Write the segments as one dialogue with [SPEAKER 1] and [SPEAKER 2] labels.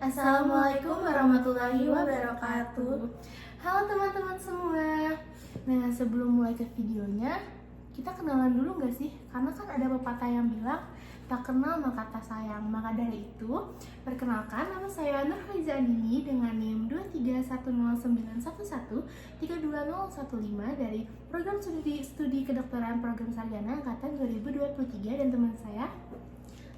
[SPEAKER 1] Assalamualaikum warahmatullahi wabarakatuh. Halo teman-teman semua. Nah, sebelum mulai ke videonya, kita kenalan dulu nggak sih? Karena kan ada pepatah yang bilang tak kenal maka tak sayang. Maka dari itu, perkenalkan, nama saya Nurhaliza Andini dengan NIM 2310911320015 dari program studi kedokteran program sarjana angkatan 2023, dan teman saya.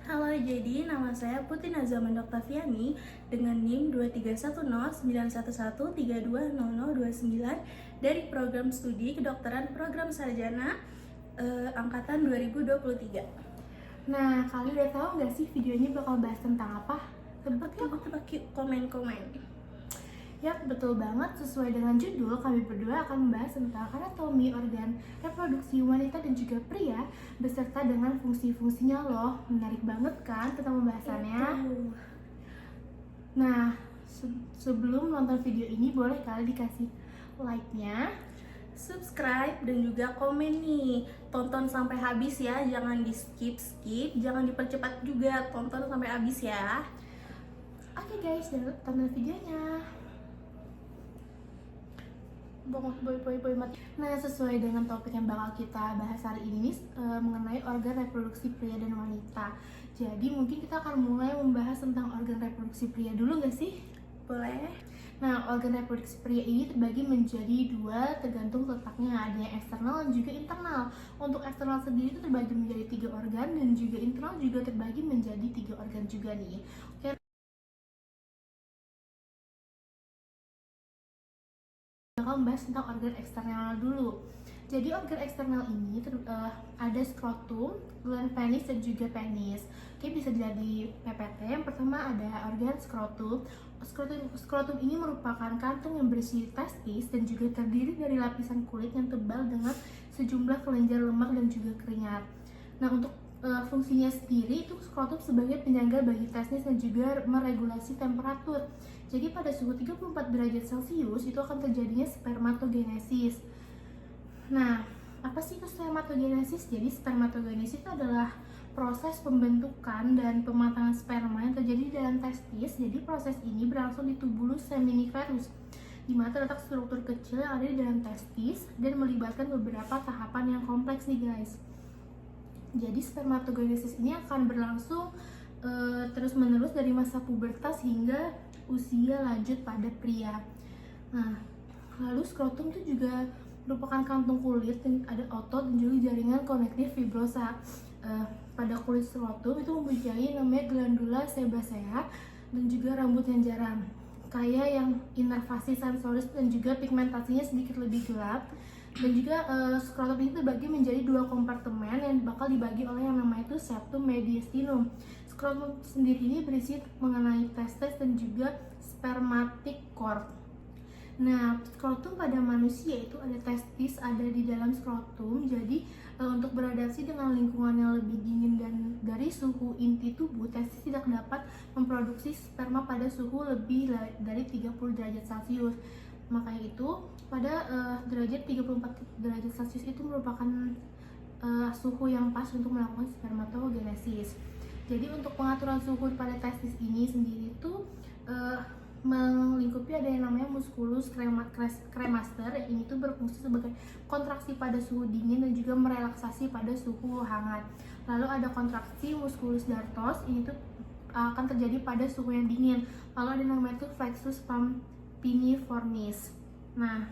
[SPEAKER 2] Halo, jadi nama saya Putri Nazaman Oktaviani dengan NIM 2310911320029 dari program studi kedokteran program sarjana angkatan 2023.
[SPEAKER 1] Nah, kalian udah tahu nggak sih videonya bakal bahas tentang apa?
[SPEAKER 2] Tebak yuk, komen.
[SPEAKER 1] Ya, betul banget. Sesuai dengan judul, kami berdua akan membahas tentang anatomi organ reproduksi wanita dan juga pria beserta dengan fungsi-fungsinya loh. Menarik banget kan kita pembahasannya? Nah, sebelum nonton video ini, boleh kali dikasih like-nya,
[SPEAKER 2] subscribe, dan juga komen nih. Tonton sampai habis ya, jangan di skip, jangan dipercepat juga, tonton sampai habis ya.
[SPEAKER 1] Oke guys, tonton videonya. Nah, sesuai dengan topik yang bakal kita bahas hari ini mengenai organ reproduksi pria dan wanita. Jadi mungkin kita akan mulai membahas tentang organ reproduksi pria dulu nggak sih?
[SPEAKER 2] Boleh.
[SPEAKER 1] Nah, organ reproduksi pria ini terbagi menjadi dua tergantung letaknya, ada yang eksternal dan juga internal. Untuk eksternal sendiri itu terbagi menjadi 3 organ, dan juga internal juga terbagi menjadi 3 organ juga nih. Oke. Membahas tentang organ eksternal dulu. Jadi organ eksternal ini ada skrotum, gland penis, dan juga penis. Oke, bisa jadi PPT. Yang pertama ada organ skrotum. Skrotum ini merupakan kantung yang berisi testis dan juga terdiri dari lapisan kulit yang tebal dengan sejumlah kelenjar lemak dan juga keringat. Nah, untuk fungsinya sendiri itu skrotum sebagai penyangga bagi testis dan juga meregulasi temperatur. Jadi pada suhu 34 derajat Celcius itu akan terjadinya spermatogenesis. Nah, apa sih itu spermatogenesis? Jadi spermatogenesis itu adalah proses pembentukan dan pematangan sperma yang terjadi di dalam testis. Jadi proses ini berlangsung di tubulus seminiferus, di mana terletak struktur kecil yang ada di dalam testis dan melibatkan beberapa tahapan yang kompleks nih guys. Jadi spermatogenesis ini akan berlangsung terus-menerus dari masa pubertas hingga usia lanjut pada pria. Nah, lalu skrotum itu juga merupakan kantung kulit yang ada otot dan juga jaringan konektif fibrosa. Pada kulit skrotum itu mempunyai namanya glandula sebacea dan juga rambut yang jarang, kaya yang inervasi sensoris dan juga pigmentasinya sedikit lebih gelap. Dan juga skrotum ini terbagi menjadi 2 kompartemen yang bakal dibagi oleh yang namanya itu septum mediastinum. Skrotum sendiri ini berisi mengenai testes dan juga spermatic cord. Nah, skrotum pada manusia itu ada testis ada di dalam skrotum. Jadi untuk beradaptasi dengan lingkungan yang lebih dingin dan dari suhu inti tubuh, testis tidak dapat memproduksi sperma pada suhu lebih dari 30 derajat Celcius. Makanya itu pada derajat 34 derajat Celcius itu merupakan suhu yang pas untuk melakukan spermatogenesis. Jadi untuk pengaturan suhu pada testis ini sendiri itu melingkupi ada yang namanya musculus cremaster. Ini tuh berfungsi sebagai kontraksi pada suhu dingin dan juga merelaksasi pada suhu hangat. Lalu ada kontraksi musculus dartos, ini tuh akan terjadi pada suhu yang dingin. Lalu ada yang namanya tuh flexus piniformis. Nah,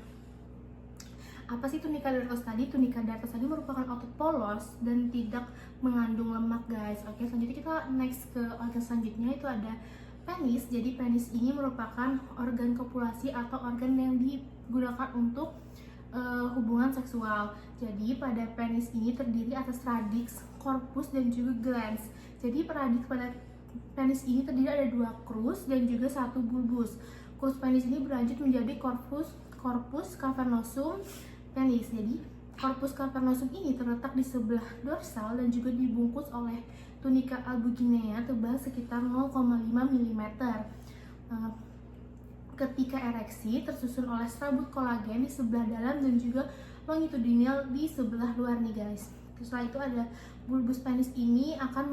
[SPEAKER 1] apa sih tunika dartos tadi? Tunika dartos tadi merupakan otot polos dan tidak mengandung lemak guys. Oke, selanjutnya kita next ke organ selanjutnya, itu ada penis. Jadi penis ini merupakan organ kopulasi atau organ yang digunakan untuk hubungan seksual. Jadi pada penis ini terdiri atas radix, corpus, dan juga glans. Jadi radix pada penis ini terdiri ada 2 crus dan juga 1 bulbus. Crus penis ini berlanjut menjadi corpus cavernosum penis. Jadi corpus cavernosum ini terletak di sebelah dorsal dan juga dibungkus oleh tunika albuginea tebal sekitar 0,5 mm. Ketika ereksi tersusun oleh serabut kolagen di sebelah dalam dan juga longitudinal di sebelah luar nih guys. Terus setelah itu ada bulbus penis ini akan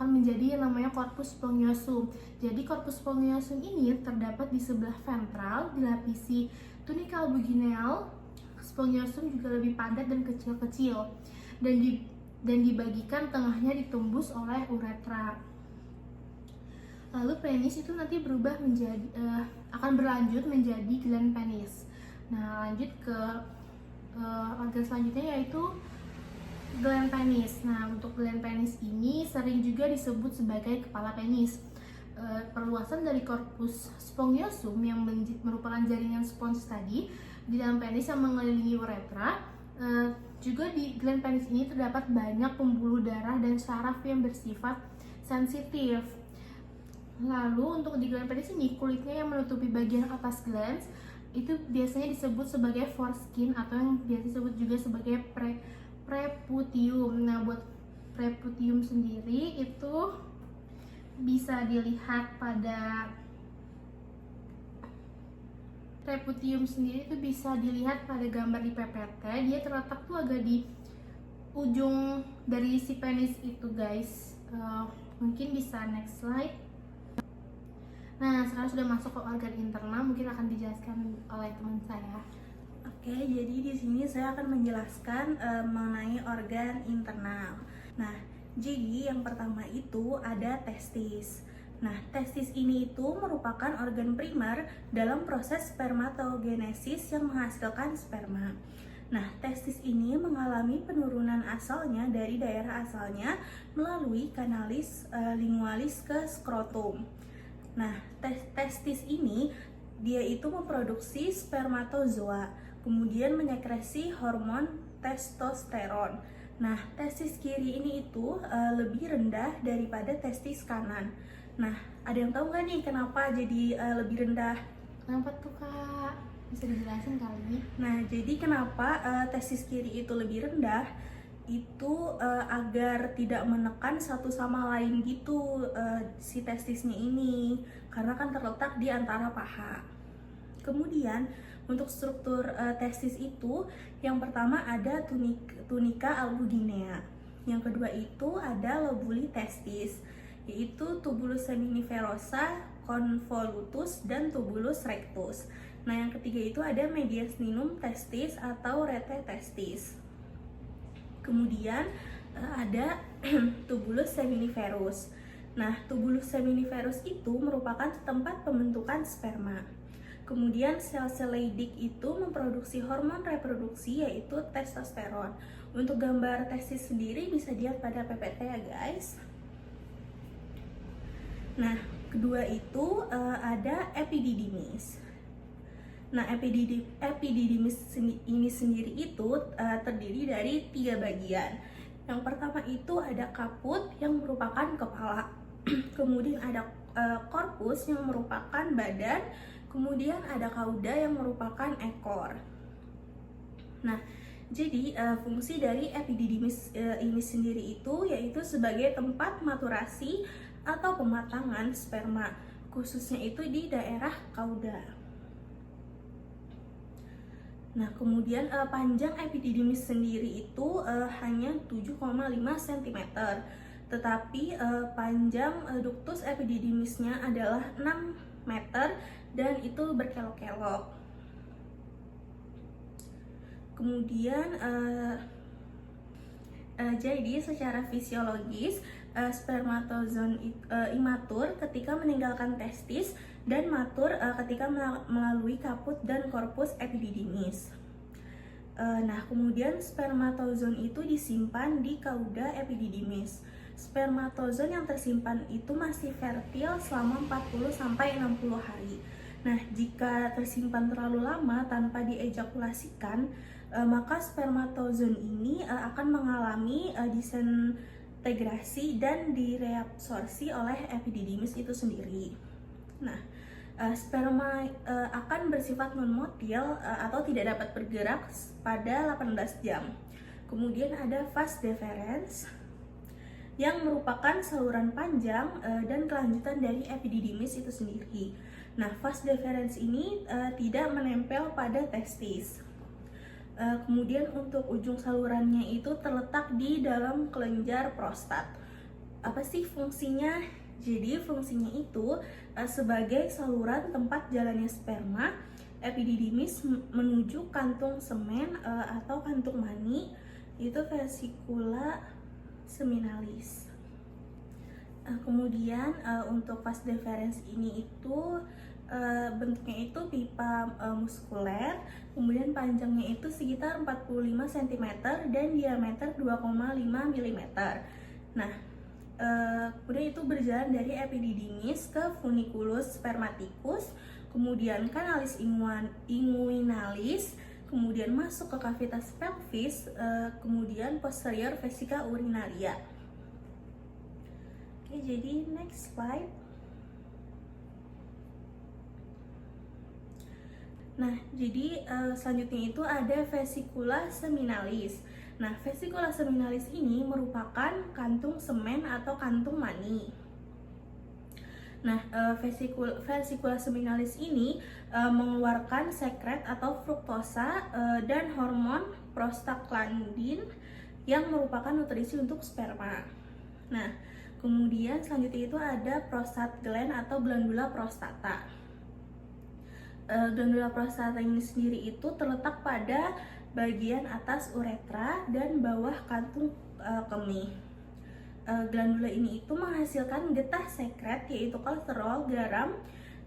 [SPEAKER 1] menjadi yang namanya corpus spongiosum. Jadi corpus spongiosum ini terdapat di sebelah ventral, dilapisi tunica albuginea. Spongiosum juga lebih padat dan kecil-kecil, dan dibagikan tengahnya ditembus oleh uretra. Lalu penis itu nanti akan berlanjut menjadi gland penis. Nah, lanjut ke organ selanjutnya yaitu gland penis. Nah, untuk gland penis ini sering juga disebut sebagai kepala penis. Perluasan dari corpus spongiosum yang merupakan jaringan spons tadi di dalam penis yang mengelilingi uretra. Juga di gland penis ini terdapat banyak pembuluh darah dan saraf yang bersifat sensitif. Lalu untuk di gland penis ini, kulitnya yang menutupi bagian atas glans itu biasanya disebut sebagai foreskin atau yang biasa disebut juga sebagai preputium. Nah, buat preputium sendiri itu bisa dilihat pada gambar di PPT. Dia terletak tuh agak di ujung dari si penis itu, guys. Mungkin bisa next slide. Nah, sekarang sudah masuk ke organ internal, mungkin akan dijelaskan oleh teman saya.
[SPEAKER 2] Oke, jadi di sini saya akan menjelaskan mengenai organ internal. Nah, jadi yang pertama itu ada testis. Nah, testis ini itu merupakan organ primer dalam proses spermatogenesis yang menghasilkan sperma. Nah, testis ini mengalami penurunan asalnya dari daerah asalnya melalui kanalis lingualis ke skrotum. Nah, testis ini dia itu memproduksi spermatozoa, kemudian menyekresi hormon testosteron. Nah, testis kiri ini itu lebih rendah daripada testis kanan. Nah, ada yang tahu nggak nih kenapa jadi lebih rendah?
[SPEAKER 1] Kenapa tuh, Kak? Bisa dijelasin kali?
[SPEAKER 2] Nah, jadi kenapa testis kiri itu lebih rendah? Itu agar tidak menekan satu sama lain gitu si testisnya ini, karena kan terletak di antara paha. Kemudian untuk struktur testis itu, yang pertama ada tunica albuginea, yang kedua itu ada lobuli testis, yaitu tubulus seminiferosa, convolutus, dan tubulus rectus. Nah, yang ketiga itu ada mediastinum testis atau rete testis. Kemudian ada tubulus seminiferus. Nah, tubulus seminiferus itu merupakan tempat pembentukan sperma. Kemudian sel-sel Leydig itu memproduksi hormon reproduksi yaitu testosteron. Untuk gambar testis sendiri bisa dilihat pada PPT ya, guys. Nah, kedua itu ada epididymis. Nah, epididymis ini sendiri itu terdiri dari 3 bagian. Yang pertama itu ada kaput yang merupakan kepala, kemudian ada korpus yang merupakan badan, kemudian ada cauda yang merupakan ekor. Nah, jadi fungsi dari epididymis ini sendiri itu yaitu sebagai tempat maturasi atau pematangan sperma, khususnya itu di daerah cauda. Nah, kemudian panjang epididymis sendiri itu hanya 7,5 cm, tetapi panjang ductus epididymisnya adalah 6 meter dan itu berkelok-kelok. Kemudian jadi secara fisiologis spermatozoon imatur ketika meninggalkan testis dan matur ketika melalui kaput dan korpus epididymis. Nah, kemudian spermatozoon itu disimpan di cauda epididymis. Spermatozoon yang tersimpan itu masih fertil selama 40-60 hari. Nah, jika tersimpan terlalu lama tanpa diejakulasikan, maka spermatozoon ini akan mengalami disintegrasi dan direabsorpsi oleh epididymis itu sendiri. Nah, sperma akan bersifat non-motil atau tidak dapat bergerak pada 18 jam. Kemudian ada vas deferens yang merupakan saluran panjang dan kelanjutan dari epididymis itu sendiri. Nah, vas deferens ini tidak menempel pada testis. Kemudian untuk ujung salurannya itu terletak di dalam kelenjar prostat. Apa sih fungsinya? Jadi fungsinya itu sebagai saluran tempat jalannya sperma epididymis menuju kantung semen atau kantung mani, itu vesicula seminalis. Kemudian untuk vas deferens ini itu bentuknya itu pipa muskuler, kemudian panjangnya itu sekitar 45 cm dan diameter 2,5 mm. Nah, kemudian itu berjalan dari epididymis ke funiculus spermaticus, kemudian kanalis inguinalis, kemudian masuk ke kavitas pelvis, kemudian posterior vesica urinaria. Oke, jadi next slide. Nah, jadi selanjutnya itu ada vesicula seminalis. Nah, vesicula seminalis ini merupakan kantung semen atau kantung mani. Nah, vesicula seminalis ini mengeluarkan sekret atau fruktosa dan hormon prostaglandin yang merupakan nutrisi untuk sperma. Nah, kemudian selanjutnya itu ada prostat gland atau glandula prostata. Glandula prostata ini sendiri itu terletak pada bagian atas uretra dan bawah kantung kemih. Glandula ini itu menghasilkan getah sekret yaitu kolesterol, garam,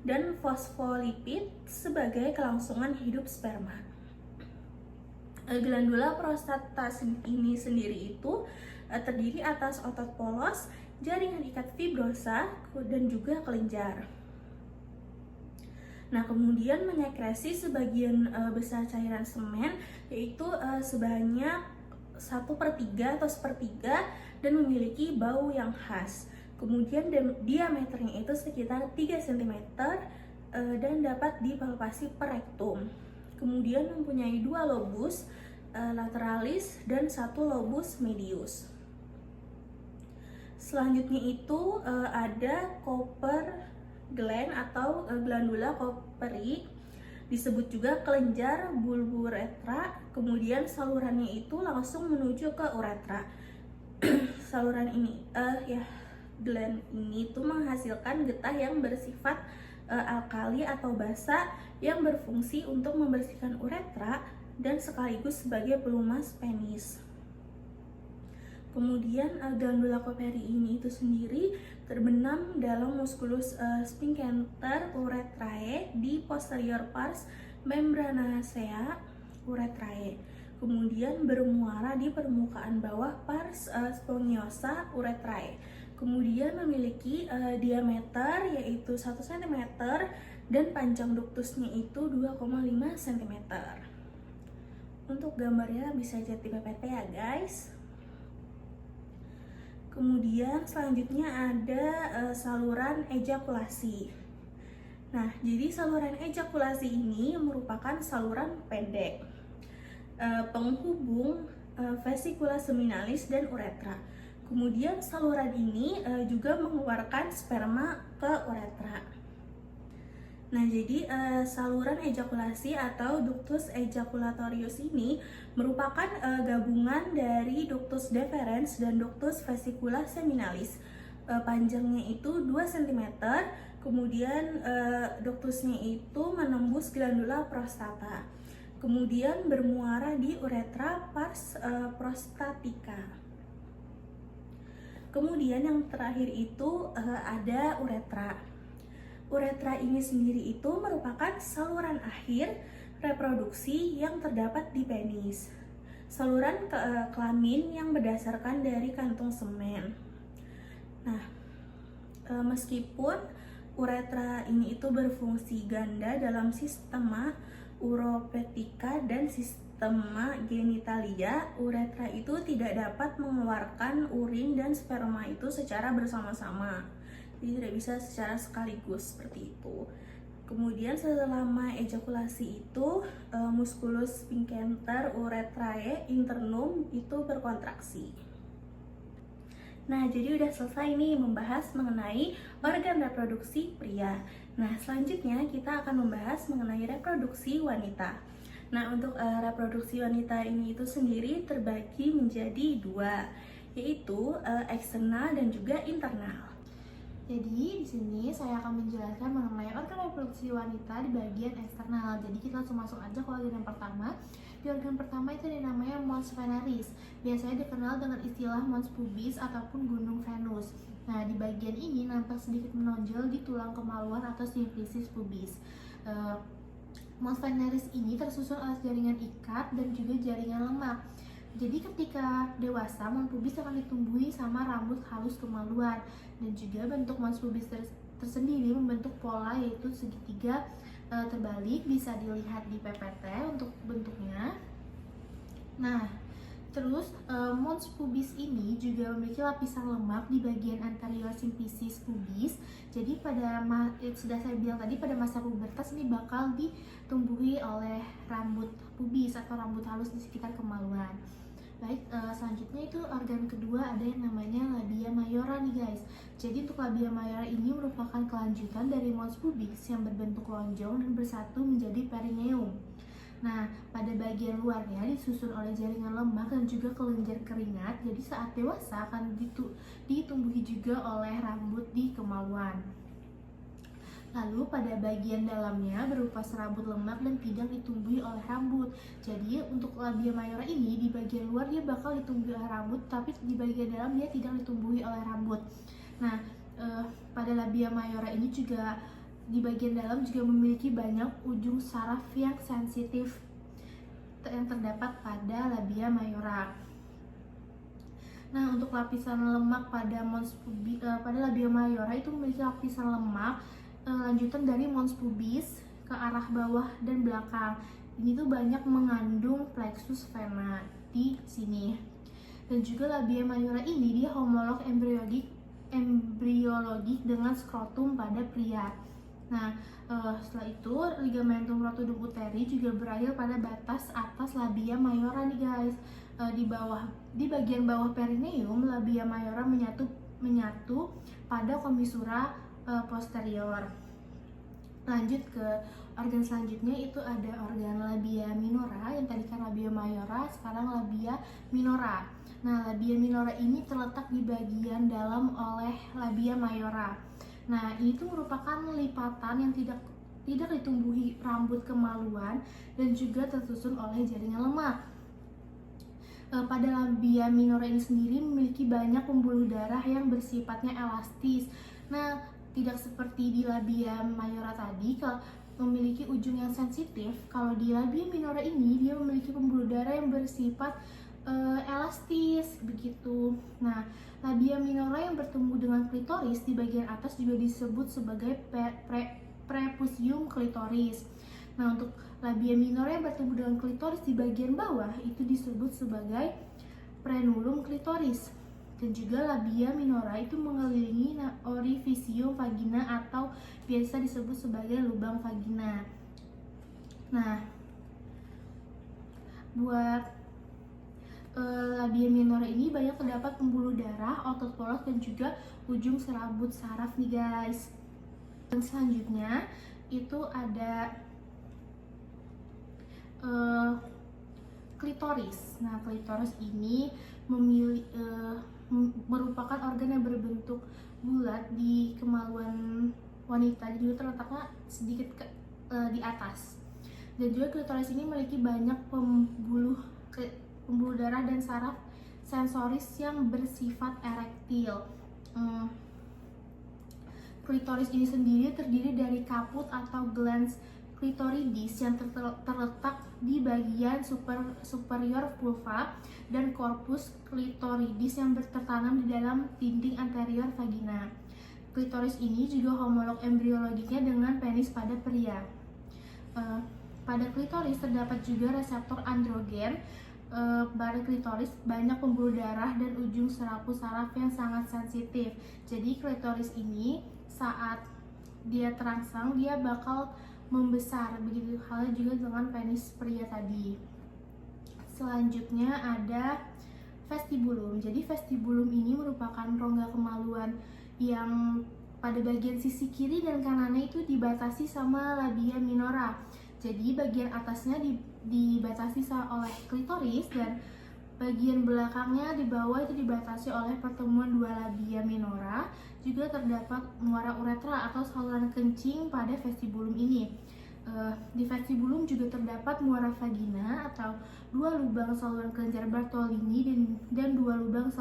[SPEAKER 2] dan fosfolipid sebagai kelangsungan hidup sperma. Glandula prostata ini sendiri itu terdiri atas otot polos, jaringan ikat fibrosa, dan juga kelenjar. Nah, kemudian menyekresi sebagian besar cairan semen, yaitu sebanyak 1/3 atau 1/3 dan memiliki bau yang khas. Kemudian diameternya itu sekitar 3 cm dan dapat dipalpasi per rektum. Kemudian mempunyai 2 lobus lateralis dan 1 lobus medius. Selanjutnya itu ada Cooper gland atau glandula Cooperi, disebut juga kelenjar bulburetra. Kemudian salurannya itu langsung menuju ke uretra. Saluran ini gland ini itu menghasilkan getah yang bersifat alkali atau basa yang berfungsi untuk membersihkan uretra dan sekaligus sebagai pelumas penis. Kemudian glandula Cooperi ini itu sendiri terbenam dalam musculus sphincter urethrae di posterior pars membranacea urethrae. Kemudian bermuara di permukaan bawah pars spongiosa urethrae. Kemudian memiliki diameter yaitu 1 cm dan panjang duktusnya itu 2,5 cm. Untuk gambarnya bisa lihat di PPT ya guys. Kemudian selanjutnya ada saluran ejakulasi. Nah, jadi saluran ejakulasi ini merupakan saluran pendek penghubung vesicula seminalis dan uretra. Kemudian saluran ini juga mengeluarkan sperma ke uretra. Nah, jadi saluran ejakulasi atau ductus ejaculatorius ini merupakan gabungan dari ductus deferens dan ductus vesicula seminalis. Panjangnya itu 2 cm, kemudian ductusnya itu menembus glandula prostata. Kemudian bermuara di uretra pars prostatica. Kemudian yang terakhir itu ada uretra. Uretra ini sendiri itu merupakan saluran akhir reproduksi yang terdapat di penis. Saluran kelamin yang berdasarkan dari kantung semen. Nah, meskipun uretra ini itu berfungsi ganda dalam sistema uropetika dan sistema genitalia, uretra itu tidak dapat mengeluarkan urin dan sperma itu secara bersama-sama. Jadi tidak bisa secara sekaligus seperti itu. Kemudian selama ejakulasi itu musculus sphincter urethrae internum itu berkontraksi. Nah, jadi udah selesai nih membahas mengenai organ reproduksi pria. Nah, selanjutnya kita akan membahas mengenai reproduksi wanita. Nah, untuk reproduksi wanita ini itu sendiri terbagi menjadi dua, yaitu eksternal dan juga internal.
[SPEAKER 1] Jadi di sini saya akan menjelaskan mengenai organ reproduksi wanita di bagian eksternal. Jadi kita langsung masuk aja ke organ yang pertama. Di organ pertama itu dinamanya mons veneris. Biasanya dikenal dengan istilah mons pubis ataupun gunung Venus. Nah, di bagian ini nampak sedikit menonjol di tulang kemaluan atau simplicis pubis. Mons veneris ini tersusun oleh jaringan ikat dan juga jaringan lemak. Jadi ketika dewasa, mons pubis akan ditumbuhi sama rambut halus kemaluan, dan juga bentuk mons pubis tersendiri membentuk pola yaitu segitiga terbalik, bisa dilihat di PPT untuk bentuknya. Nah, terus mons pubis ini juga memiliki lapisan lemak di bagian anterior simplicis pubis. Jadi sudah saya bilang tadi, pada masa pubertas ini bakal ditumbuhi oleh rambut pubis atau rambut halus di sekitar kemaluan. Baik, selanjutnya itu organ kedua ada yang namanya labia mayora nih guys. Jadi untuk labia mayora ini merupakan kelanjutan dari mons pubis yang berbentuk lonjong dan bersatu menjadi perineum. Nah, pada bagian luarnya disusun oleh jaringan lemak dan juga kelenjar keringat. Jadi saat dewasa akan ditumbuhi juga oleh rambut di kemaluan. Lalu pada bagian dalamnya berupa serabut lemak dan tidak ditumbuhi oleh rambut. Jadi untuk labia mayora ini di bagian luar dia bakal ditumbuhi oleh rambut, tapi di bagian dalam dia tidak ditumbuhi oleh rambut. Nah, pada labia mayora ini juga di bagian dalam juga memiliki banyak ujung saraf yang sensitif yang terdapat pada labia mayora. Nah, untuk lapisan lemak pada pada labia mayora itu memiliki lapisan lemak lanjutan dari mons pubis ke arah bawah dan belakang. Ini tuh banyak mengandung plexus vena di sini. Dan juga labia mayora ini dia homolog embriologik dengan skrotum pada pria. Nah, setelah itu ligamentum rotundum uteri juga berakhir pada batas atas labia mayora nih guys. Di bagian bawah perineum labia mayora menyatu pada komisura posterior. Lanjut ke organ selanjutnya itu ada organ labia minora, yang tadi kan labia mayora, sekarang labia minora. Nah, labia minora ini terletak di bagian dalam oleh labia mayora. Nah, ini tuh merupakan lipatan yang tidak ditumbuhi rambut kemaluan dan juga tersusun oleh jaringan lemak. Pada labia minora ini sendiri memiliki banyak pembuluh darah yang bersifatnya elastis. Nah, tidak seperti di labia mayora tadi kalau memiliki ujung yang sensitif. Kalau di labia minora ini dia memiliki pembuluh darah yang bersifat elastis begitu. Nah, labia minora yang bertemu dengan klitoris di bagian atas juga disebut sebagai prepusium klitoris. Nah, untuk labia minora yang bertemu dengan klitoris di bagian bawah itu disebut sebagai frenulum klitoris. Dan juga labia minora itu mengelilingi orifisium vagina atau biasa disebut sebagai lubang vagina. Nah, buat labia minora ini banyak terdapat pembuluh darah, otot polos, dan juga ujung serabut saraf nih guys. Dan selanjutnya itu ada klitoris. Nah, klitoris ini merupakan organ yang berbentuk bulat di kemaluan wanita, juga terletaknya sedikit di atas. Dan juga klitoris ini memiliki banyak pembuluh darah dan saraf sensoris yang bersifat erektil. Klitoris ini sendiri terdiri dari kaput atau glans klitoridis yang terletak di bagian superior vulva dan korpus klitoridis yang tertanam di dalam dinding anterior vagina. Klitoris ini juga homolog embriologiknya dengan penis pada pria. Pada klitoris terdapat juga reseptor androgen. Pada klitoris banyak pembuluh darah dan ujung serabut saraf yang sangat sensitif. Jadi klitoris ini saat dia terangsang dia bakal membesar, begitu halnya juga dengan penis pria tadi. Selanjutnya ada vestibulum. Jadi vestibulum ini merupakan rongga kemaluan yang pada bagian sisi kiri dan kanannya itu dibatasi sama labia minora. Jadi bagian atasnya dibatasi oleh klitoris dan bagian belakangnya di bawah itu dibatasi oleh pertemuan dua labia minora. Juga terdapat muara uretra atau saluran kencing pada vestibulum ini. Di vestibulum juga terdapat muara vagina atau dua lubang saluran kelenjar Bartolini dan dua lubang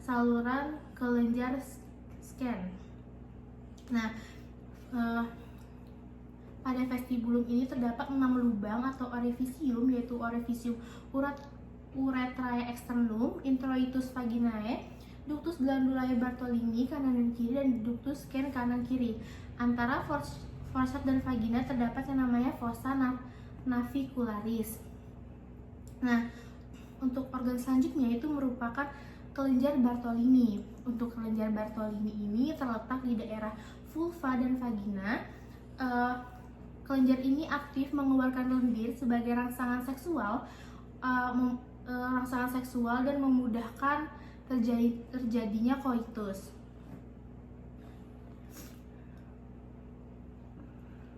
[SPEAKER 1] saluran kelenjar Skene. Nah, pada vestibulum ini terdapat 6 lubang atau orifisium, yaitu orifisium uretrae externum, introitus vaginae, ductus glandulae Bartolini kanan dan kiri, dan ductus Skene kanan kiri. Antara forsat dan vagina terdapat yang namanya fossa navicularis. Nah, untuk organ selanjutnya itu merupakan kelenjar Bartolini. Untuk kelenjar Bartolini ini terletak di daerah vulva dan vagina. Kelenjar ini aktif mengeluarkan lendir sebagai rangsangan seksual dan memudahkan terjadinya koitus.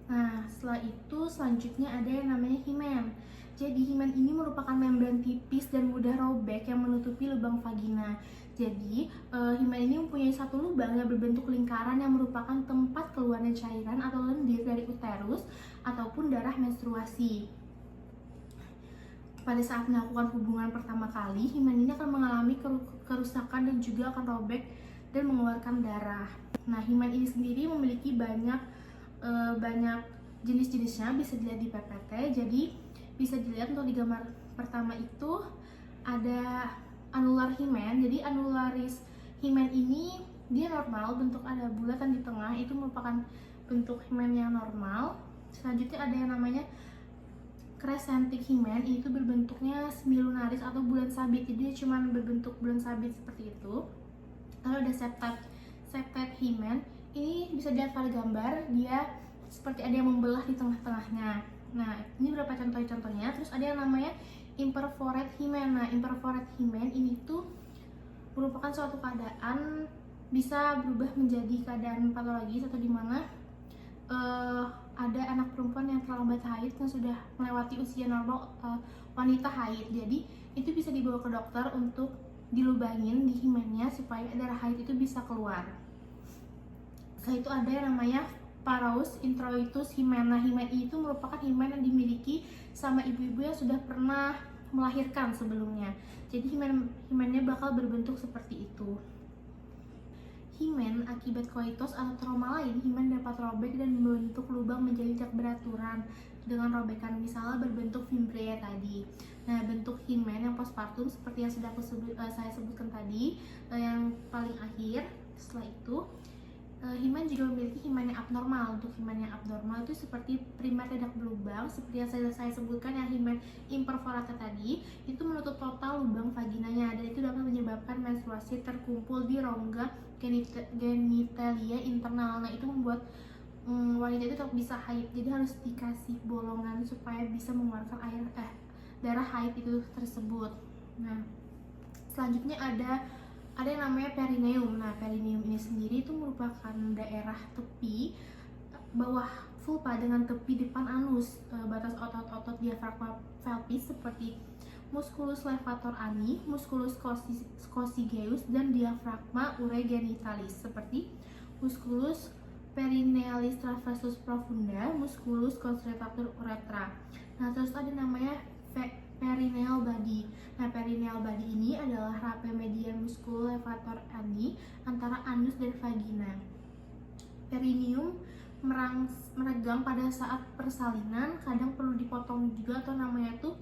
[SPEAKER 1] Nah, setelah itu selanjutnya ada yang namanya himen. Jadi himen ini merupakan membran tipis dan mudah robek yang menutupi lubang vagina. Jadi himen ini mempunyai satu lubang yang berbentuk lingkaran yang merupakan tempat keluarnya cairan atau lendir dari uterus ataupun darah menstruasi. Pada saat melakukan hubungan pertama kali, himen ini akan mengalami kerusakan dan juga akan robek dan mengeluarkan darah. Nah, himen ini sendiri memiliki banyak jenis-jenisnya, bisa dilihat di PPT. Jadi bisa dilihat untuk di gambar pertama itu ada anular himen. Jadi anularis himen ini dia normal, bentuk ada bulatan di tengah, itu merupakan bentuk himen yang normal. Selanjutnya ada yang namanya crescentic himen, itu berbentuknya semilunaris atau bulan sabit, jadi dia cuma berbentuk bulan sabit seperti itu. Lalu ada septate himen, ini bisa dilihat pada gambar, dia seperti ada yang membelah di tengah-tengahnya. Nah, ini beberapa contohnya. Terus ada yang namanya imperforate himen. Nah, imperforate himen ini tuh merupakan suatu keadaan bisa berubah menjadi keadaan patologis atau dimana ada anak perempuan yang terlambat haid yang sudah melewati usia normal wanita haid. Jadi itu bisa dibawa ke dokter untuk dilubangin di himennya supaya darah haid itu bisa keluar. Setelah itu ada yang namanya Paraus introitus himen. Nah, himen itu merupakan himen yang dimiliki sama ibu-ibu yang sudah pernah melahirkan sebelumnya. Jadi himennya bakal berbentuk seperti itu. Himen akibat koitus atau trauma lain, himen dapat robek dan membentuk lubang menjadi tidak beraturan dengan robekan, misalnya berbentuk fimbriae tadi. Nah, bentuk himen yang postpartum seperti yang sudah saya sebutkan tadi, yang paling akhir. Setelah itu himen juga memiliki himen yang abnormal. Untuk himen yang abnormal itu seperti primer tidak berlubang, seperti yang saya sebutkan yang himen imperforate tadi, itu menutup total lubang vaginanya, dan itu dapat menyebabkan menstruasi terkumpul di rongga genitalia internal. Nah, itu membuat wanita itu tetap bisa haid, jadi harus dikasih bolongan supaya bisa mengeluarkan darah haid itu tersebut. Nah, selanjutnya ada yang namanya perineum. Nah, perineum ini sendiri itu merupakan daerah tepi bawah vulva dengan tepi depan anus, batas otot-otot diafragma pelvis seperti musculus levator ani, musculus coccygeus, dan diafragma uregenitalis seperti musculus perinealis transversus profunda, musculus constrictor uretra. Nah, terus ada namanya perineal body. Nah, perineal body ini adalah rape median musculus levator ani antara anus dan vagina. Perineum meregang pada saat persalinan, kadang perlu dipotong juga atau namanya tuh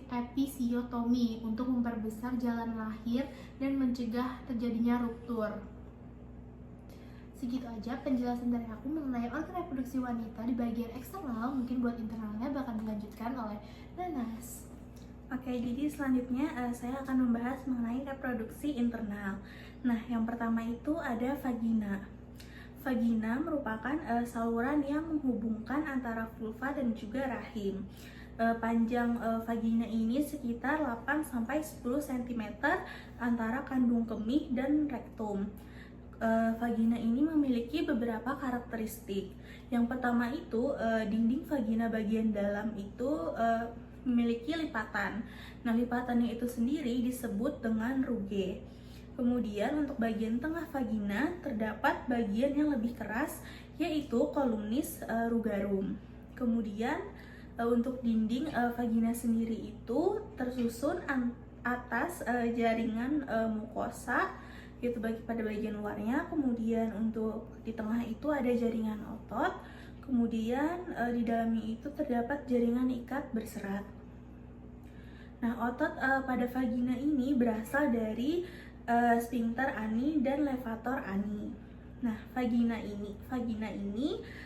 [SPEAKER 1] episiotomi untuk memperbesar jalan lahir dan mencegah terjadinya ruptur. Segitu aja penjelasan dari aku mengenai organ reproduksi wanita di bagian eksternal. Mungkin buat internalnya bakal dilanjutkan oleh Nanas.
[SPEAKER 2] Oke, jadi selanjutnya saya akan membahas mengenai reproduksi internal. Nah, yang pertama itu ada vagina. Vagina merupakan saluran yang menghubungkan antara vulva dan juga rahim. Panjang vagina ini sekitar 8-10 cm antara kandung kemih dan rektum. vagina ini memiliki beberapa karakteristik. Yang pertama itu dinding vagina bagian dalam itu memiliki lipatan. Nah, lipatannya itu sendiri disebut dengan rugae. Kemudian untuk bagian tengah vagina terdapat bagian yang lebih keras, yaitu columnis rugarum. Kemudian untuk dinding vagina sendiri itu tersusun atas jaringan mukosa, yaitu pada bagian luarnya. Kemudian untuk di tengah itu ada jaringan otot. Kemudian di dalamnya itu terdapat jaringan ikat berserat. Nah, otot pada vagina ini berasal dari sphincter ani dan levator ani. Nah, vagina ini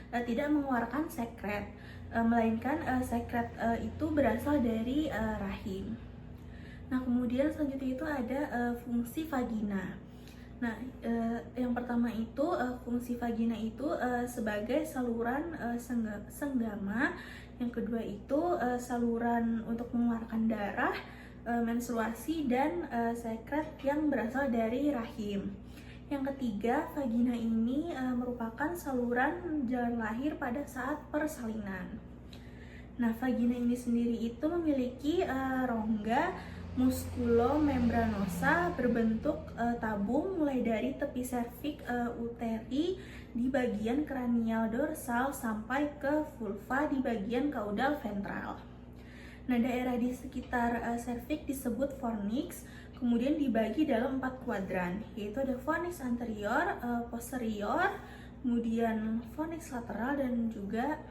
[SPEAKER 2] tidak mengeluarkan sekret, melainkan sekret itu berasal dari rahim. Nah, kemudian selanjutnya itu ada fungsi vagina. Nah, yang pertama itu fungsi vagina itu sebagai saluran senggama. Yang kedua itu saluran untuk mengeluarkan darah, menstruasi, dan sekret yang berasal dari rahim. Yang ketiga, vagina ini merupakan saluran jalan lahir pada saat persalinan. Nah, vagina ini sendiri itu memiliki rongga muskulomembranosa berbentuk tabung mulai dari tepi serviks uteri di bagian kranial dorsal sampai ke vulva di bagian caudal ventral. Nah, daerah di sekitar serviks disebut fornix, kemudian dibagi dalam 4 kuadran, yaitu ada fornix anterior, posterior, kemudian fornix lateral, dan juga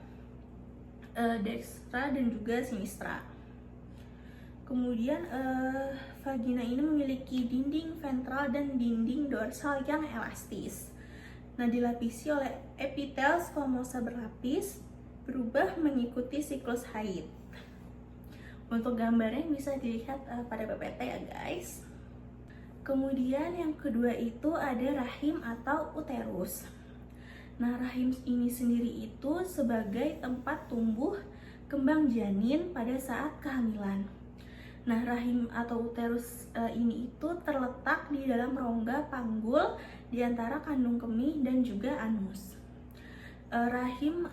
[SPEAKER 2] dextra dan juga sinistra. Kemudian vagina ini memiliki dinding ventral dan dinding dorsal yang elastis. Nah, dilapisi oleh epitel squamosa berlapis, berubah mengikuti siklus haid. Untuk gambarnya bisa dilihat pada PPT ya guys. Kemudian yang kedua itu ada rahim atau uterus. Nah, rahim ini sendiri itu sebagai tempat tumbuh kembang janin pada saat kehamilan. Nah, rahim atau uterus ini itu terletak di dalam rongga panggul di antara kandung kemih dan juga anus. Rahim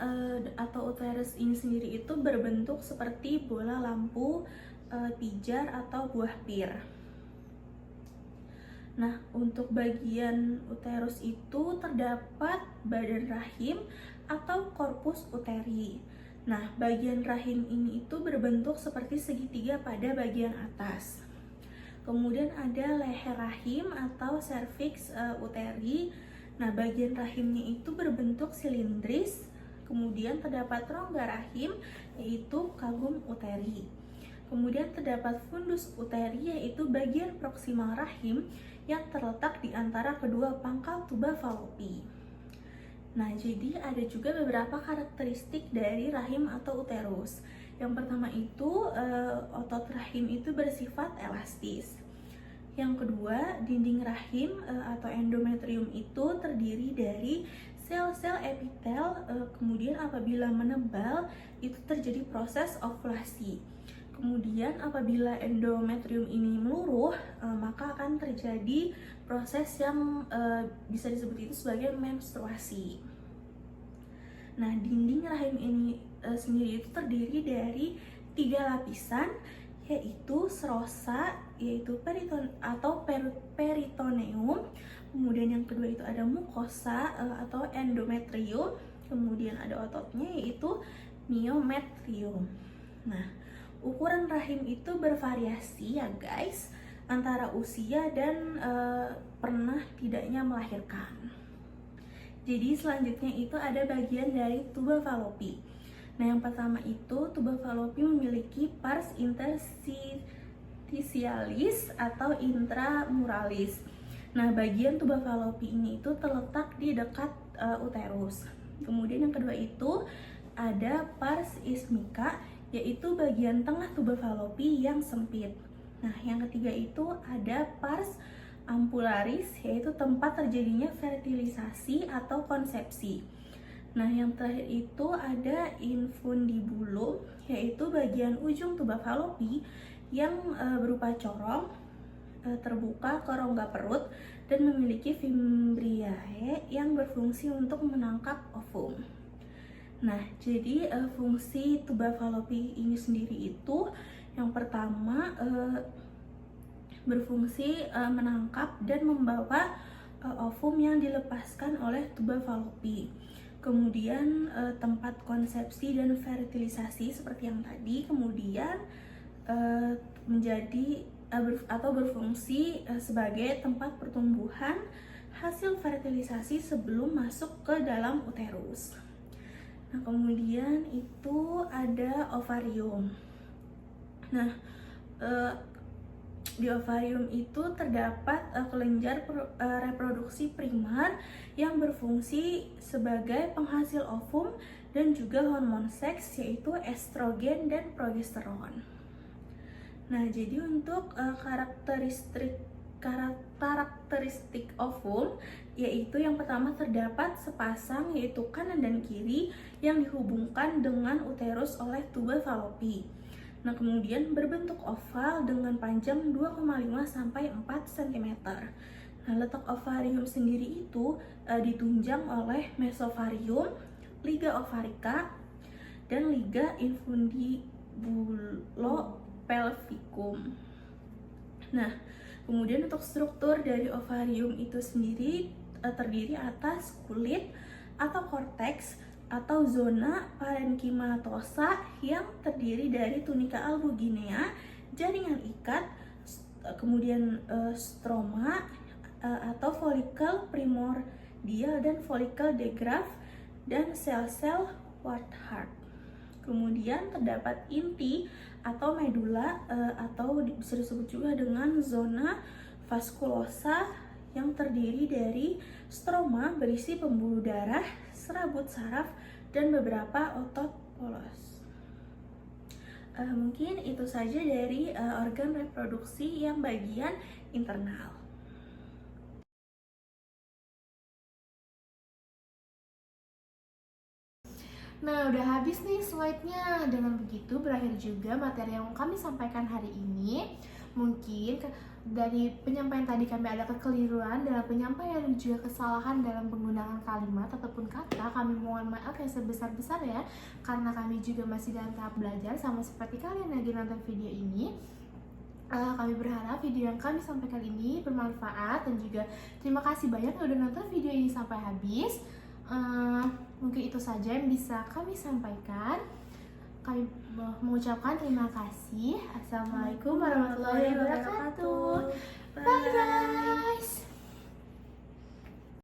[SPEAKER 2] atau uterus ini sendiri itu berbentuk seperti bola lampu, pijar, atau buah pir. Nah, untuk bagian uterus itu terdapat badan rahim atau korpus uteri. Nah, bagian rahim ini itu berbentuk seperti segitiga pada bagian atas. Kemudian ada leher rahim atau cervix uteri. Nah, bagian rahimnya itu berbentuk silindris. Kemudian terdapat rongga rahim, yaitu cavum uteri. Kemudian terdapat fundus uteri, yaitu bagian proksimal rahim yang terletak di antara kedua pangkal tuba fallopi. Nah, jadi ada juga beberapa karakteristik dari rahim atau uterus. Yang pertama itu otot rahim itu bersifat elastis. Yang kedua, dinding rahim atau endometrium itu terdiri dari sel-sel epitel, kemudian apabila menebal itu terjadi proses ovulasi. Kemudian apabila endometrium ini meluruh, maka akan terjadi proses yang bisa disebut itu sebagai menstruasi. Nah, dinding rahim ini sendiri itu terdiri dari 3 lapisan, yaitu serosa, yaitu peritoneum. Kemudian yang kedua itu ada mukosa atau endometrium. Kemudian ada ototnya, yaitu myometrium. Nah, ukuran rahim itu bervariasi ya guys, antara usia dan pernah tidaknya melahirkan. Jadi selanjutnya itu ada bagian dari tuba fallopi. Nah, yang pertama itu tuba fallopi memiliki pars interstitialis atau intramuralis. Nah, bagian tuba fallopi ini itu terletak di dekat uterus. Kemudian yang kedua itu ada pars ismica, yaitu bagian tengah tuba fallopi yang sempit. Nah, yang ketiga itu ada pars ampularis, yaitu tempat terjadinya fertilisasi atau konsepsi. Nah, yang terakhir itu ada infundibulum, yaitu bagian ujung tuba fallopi yang berupa corong terbuka ke rongga perut dan memiliki fimbriae yang berfungsi untuk menangkap ovum. Nah, jadi fungsi tuba Fallopi ini sendiri itu yang pertama berfungsi menangkap dan membawa ovum yang dilepaskan oleh tuba Fallopi. Kemudian tempat konsepsi dan fertilisasi seperti yang tadi, kemudian menjadi atau berfungsi sebagai tempat pertumbuhan hasil fertilisasi sebelum masuk ke dalam uterus. Nah, kemudian itu ada ovarium. Nah, di ovarium itu terdapat kelenjar reproduksi primer yang berfungsi sebagai penghasil ovum dan juga hormon seks, yaitu estrogen dan progesteron. Nah, jadi untuk karakteristik ovum, yaitu yang pertama terdapat sepasang, yaitu kanan dan kiri, yang dihubungkan dengan uterus oleh tuba Fallopi. Nah, kemudian berbentuk oval dengan panjang 2,5 sampai 4 cm. Nah, letak ovarium sendiri itu ditunjang oleh mesovarium, liga ovarica, dan liga infundibulopelvicum. Nah, kemudian untuk struktur dari ovarium itu sendiri terdiri atas kulit atau korteks atau zona parenkimatosa yang terdiri dari tunika albuginea, jaringan ikat, kemudian stroma atau folikel primordial dan folikel de Graaff, dan sel-sel Wartburg. Kemudian terdapat inti atau medula atau bisa disebut juga dengan zona vaskulosa yang terdiri dari stroma berisi pembuluh darah, serabut saraf, dan beberapa otot polos. Mungkin itu saja dari organ reproduksi yang bagian internal.
[SPEAKER 1] Nah, udah habis nih slide-nya. Dengan begitu berakhir juga materi yang kami sampaikan hari ini. Mungkin dari penyampaian tadi kami ada kekeliruan dalam penyampaian dan juga kesalahan dalam penggunaan kalimat ataupun kata. Kami mohon maaf yang sebesar-besar ya, karena kami juga masih dalam tahap belajar sama seperti kalian lagi nonton video ini. Kami berharap video yang kami sampaikan ini bermanfaat, dan juga terima kasih banyak yang udah nonton video ini sampai habis. Mungkin itu saja yang bisa kami sampaikan. Kami mengucapkan terima kasih. Assalamualaikum warahmatullahi wabarakatuh. Bye guys.